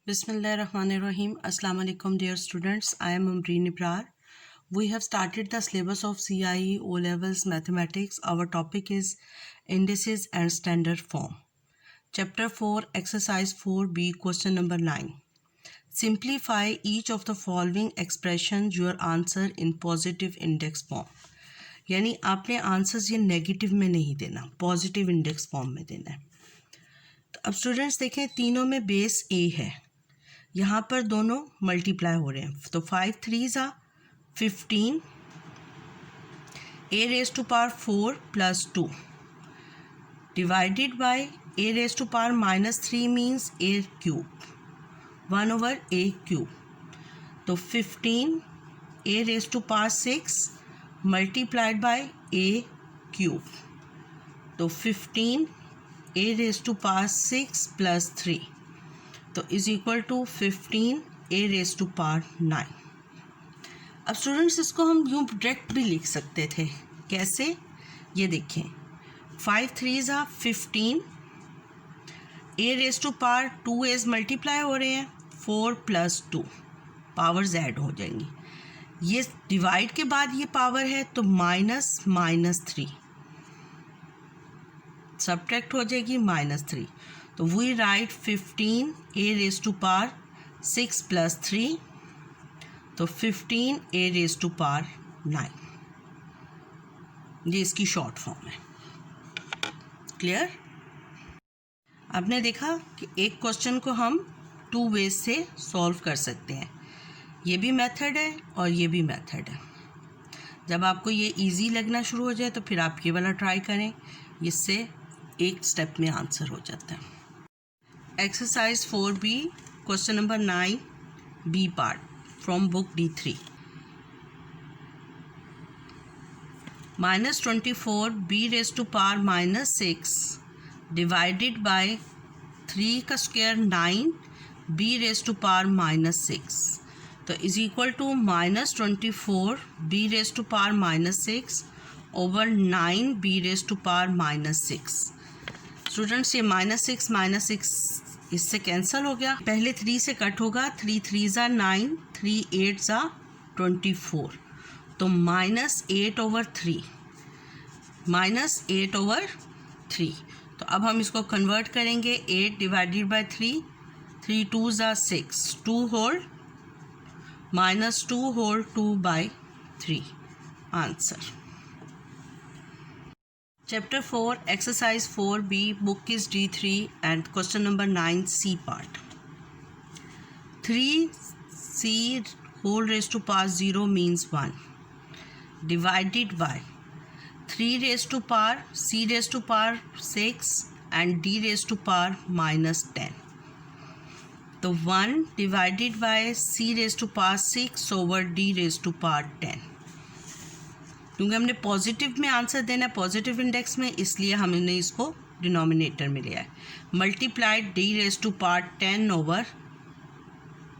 Bismillahirrahmanirrahim. Assalamu alaikum dear students. I am Amreen Ibrar. We have started the syllabus of CIE O Levels Mathematics. Our topic is Indices and Standard Form. Chapter 4 Exercise 4B Question number 9. Simplify each of the following expressions your answer in positive index form. यानी आपने answers ये negative में नहीं देना, positive index form में देना है. तो अब स्टूडेंट्स देखें, तीनों में बेस ए है, यहाँ पर दोनों मल्टीप्लाई हो रहे हैं. तो 5 3 15 a raised to power 4 plus 2 divided by a raised to power minus 3 means a cube 1 over a cube. तो 15 a raised to power 6 multiplied by a cube. तो 15 a raised to power 6 plus 3 तो is equal to 15 a raise to power 9. अब students इसको हम यूँ direct भी लिख सकते थे. कैसे, ये देखें, 5 3 15 a raise to power 2 as multiply हो रहे हैं, 4 प्लस 2 पावर्स ऐड हो जाएंगी. ये डिवाइड के बाद ये पावर है तो -3 सब्ट्रैक्ट हो जाएगी -3. तो we write 15 a raise to power 6 plus 3 तो 15 a रेज टू पावर 9. ये इसकी शॉर्ट फॉर्म है. क्लियर? आपने देखा कि एक क्वेश्चन को हम 2 वेज से सॉल्व कर सकते हैं. ये भी मेथड है और ये भी मेथड है. जब आपको ये इजी लगना शुरू हो जाए तो फिर आप ये वाला ट्राई करें, इससे एक स्टेप में आंसर हो जाता है. Exercise 4B, question number 9, B part from book D3. -24 b raised to power -6 divided by 3 का square 9 b raised to power -6 तो is equal to -24 b raised to power -6 over 9 b raised to power -6. Students ये -6 इससे cancel हो गया. पहले 3 से cut होगा. 3 3 9, 3 8 24 तो -8 over 3 -8 over 3. तो अब हम इसको कन्वर्ट करेंगे. 8 divided by 3 3 2 6 2 whole -2 whole 2 by 3. Answer. Chapter 4 Exercise 4B book is D3 and question number 9 C part. 3c whole raised to power 0 means 1 divided by 3 raised to power c raised to power 6 and d raised to power -10. तो 1 divided by c raised to power 6 over d raised to power 10. क्योंकि हमने positive में answer देना है, positive index में, इसलिए हमने इसको डिनोमिनेटर में लिया है. Multiplied D raise to power 10 over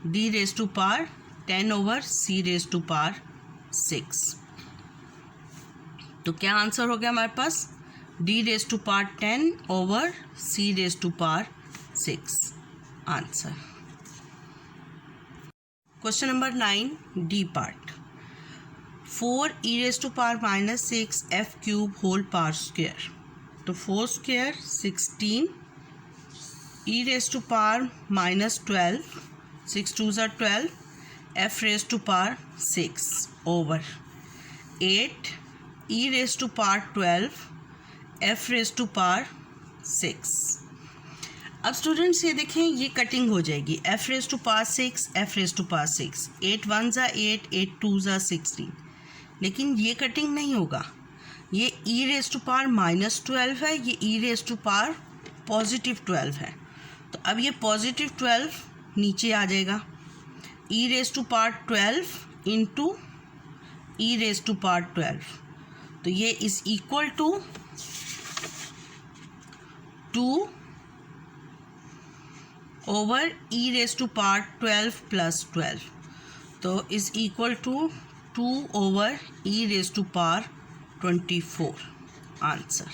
D raise to power 10 over C raise to power 6. तो क्या आंसर हो गया हमारे पास? D raise to power 10 over C raise to power 6. Answer. Question number 9 D part. 4 e raised to power -6 f cube whole power square. तो 4 square 16 e raised to power -12 6 2 12 f raised to power 6 over 8 e raised to power 12 f raised to power 6. अब students ये देखें, ये cutting हो जाएगी. f raised to power 6 f raised to power 6 8 1 8 8 2 16. लेकिन ये cutting नहीं होगा. ये e रेज टू पावर -12 है, ये e रेज टू पावर +12 है. तो अब ये +12 नीचे आ जाएगा. e raise to power 12 into e raise to power 12 तो ये is equal to 2 over e raise to power 12 plus 12 तो is equal to 2 over e raised to power 24. Answer.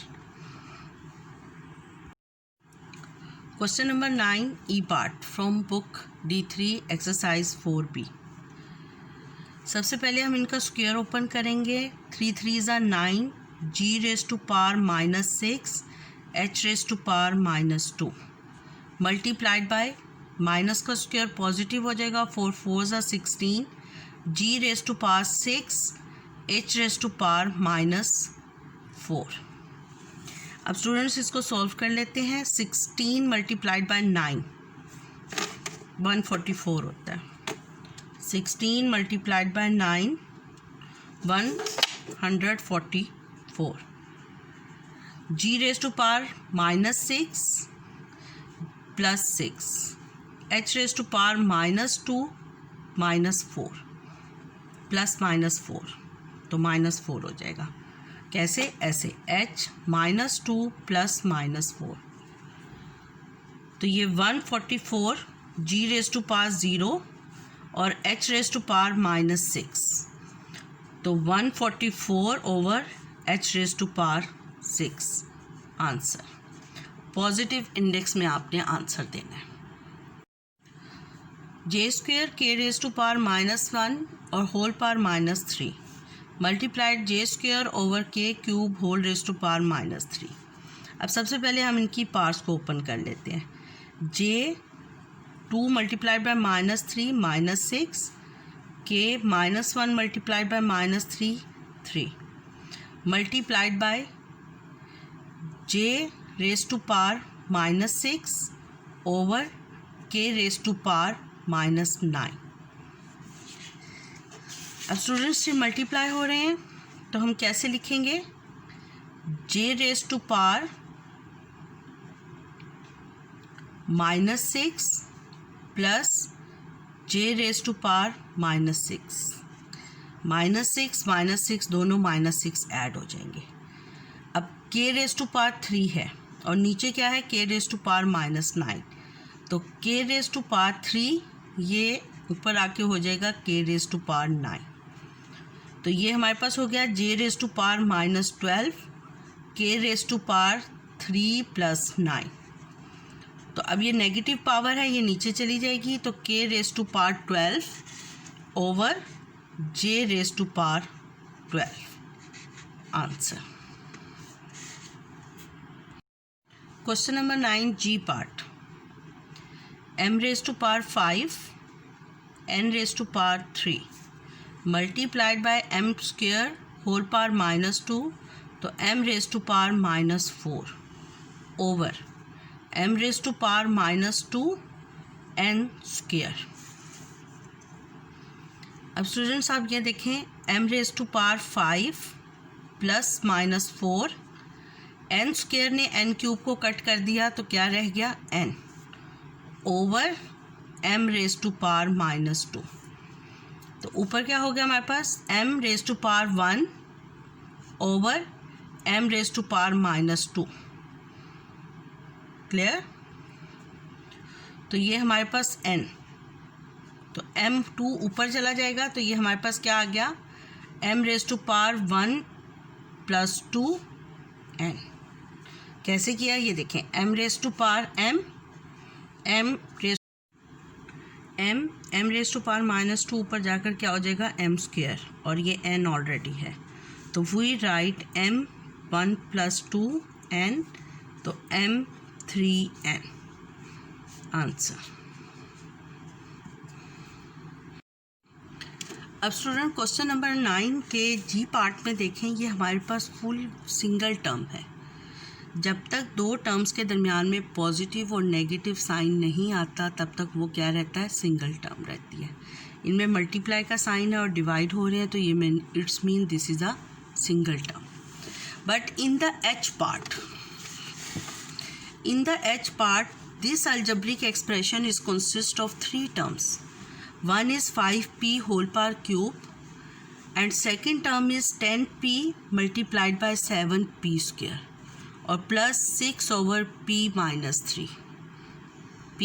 Question number 9 e part from book D3 exercise 4B। सबसे पहले हम इनका square open करेंगे। 3 3s are 9, g raised to power -6, h raised to power -2 multiplied by minus का square positive हो जाएगा। 4 4s are 16, g raised to power 6, h raised to power -4। अब students इसको सॉल्व कर लेते हैं। 16 मल्टीप्लाइड बाय 9 144 होता है। 16 multiplied by 9 144। g raise to power -6 +6, h raise to power -2 -4 +-4 तो -4 हो जाएगा। कैसे? ऐसे h -2 +-4 तो ये 144 g रेज टू पावर 0 और h रेज टू पावर -6 तो 144 over h raise to power 6 answer. Positive index में आपने आंसर देना है। j² k raise to power -1 और whole power -3 multiplied j² over k³ whole raise to power -3। अब सबसे पहले हम इनकी पार्ट्स को ओपन कर लेते हैं। j2 multiplied by -3 -6, k -1 multiplied by -3 3 multiplied by j raise to power -6 over k raise to power -9। अब स्टूडेंट्स ये मल्टीप्लाई हो रहे हैं तो हम कैसे लिखेंगे? j raise to power -6 plus j raise to power -6 -6 दोनों -6 ऐड हो जाएंगे। अब k रेज टू पावर 3 है और नीचे क्या है? k रेज टू पावर -9 तो k रेज टू पावर 3 ये ऊपर आके हो जाएगा k रेज टू पावर 9 तो ये हमारे पास हो गया j raise to power -12 k raise to power 3 + 9 तो अब ये नेगेटिव पावर है, ये नीचे चली जाएगी तो k raise to power 12 over j raise to power 12 answer. Question number 9 g part. m raise to power 5 n raise to power 3 multiplied by m² whole power -2 तो m raise to power -4 over m raise to power -2 n²। अब students आप ये देखें m raise to power 5 +-4 n² ने n³ को cut कर दिया तो क्या रह गया? n over m raise to power -2 तो ऊपर क्या हो गया हमारे पास? m raise to power 1 over m raise to power -2। Clear? तो ये हमारे पास n तो m2 ऊपर चला जाएगा तो ये हमारे पास क्या आ गया? m raise to power 1 + 2 n। कैसे किया ये देखें। m raise to power m raise to power -2 ऊपर जाकर क्या हो जाएगा? m² और ये n ऑलरेडी है तो वी राइट m1 + 2n तो m3n आंसर। अब स्टूडेंट क्वेश्चन नंबर 9 के जी पार्ट में देखें, ये हमारे पास फुल सिंगल टर्म है। जब तक दो टर्म्स के दरमियान में पॉजिटिव और नेगेटिव साइन नहीं आता तब तक वो क्या रहता है? सिंगल टर्म रहती है। इनमें मल्टीप्लाई का साइन है और डिवाइड हो रहे हैं तो ये it's mean this is a single term. But in the H part this algebraic expression is consist of 3 terms. One is 5p whole power cube and second term is 10p multiplied by 7p square और plus 6 over p -3 p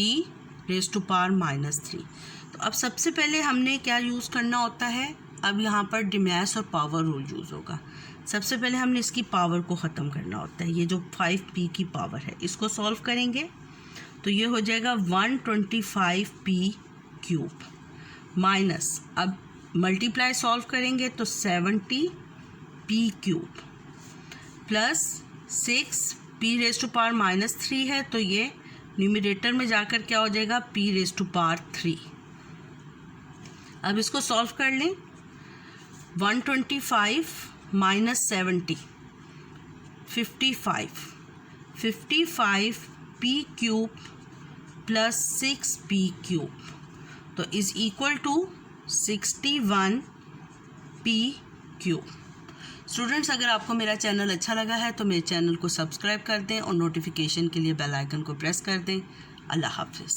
raise to power -3। तो अब सबसे पहले हमने क्या use करना होता है? अब यहाँ पर डिमैस और पावर रूल यूज़ होगा। सबसे पहले हमने इसकी पावर को ख़त्म करना होता है। ये जो 5p की पावर है इसको सॉल्व करेंगे तो ये हो जाएगा 125 पी क्यूब माइनस, अब मल्टीप्लाई सॉल्व करेंगे तो 70 p cube plus 6 p raise to power -3 है, तो ये न्यूमरेटर में जाकर क्या हो जाएगा, पी रेज टू पावर 3। अब इसको सॉल्व कर लें। 125 minus 70 55 P cube plus 6 P cube, तो is equal to 61 P cube. Students, अगर आपको मेरा चैनल अच्छा लगा है तो मेरे चैनल को सब्सक्राइब कर दें और नोटिफिकेशन के लिए बेल आइकन को प्रेस कर दें। अल्लाह हाफिज़।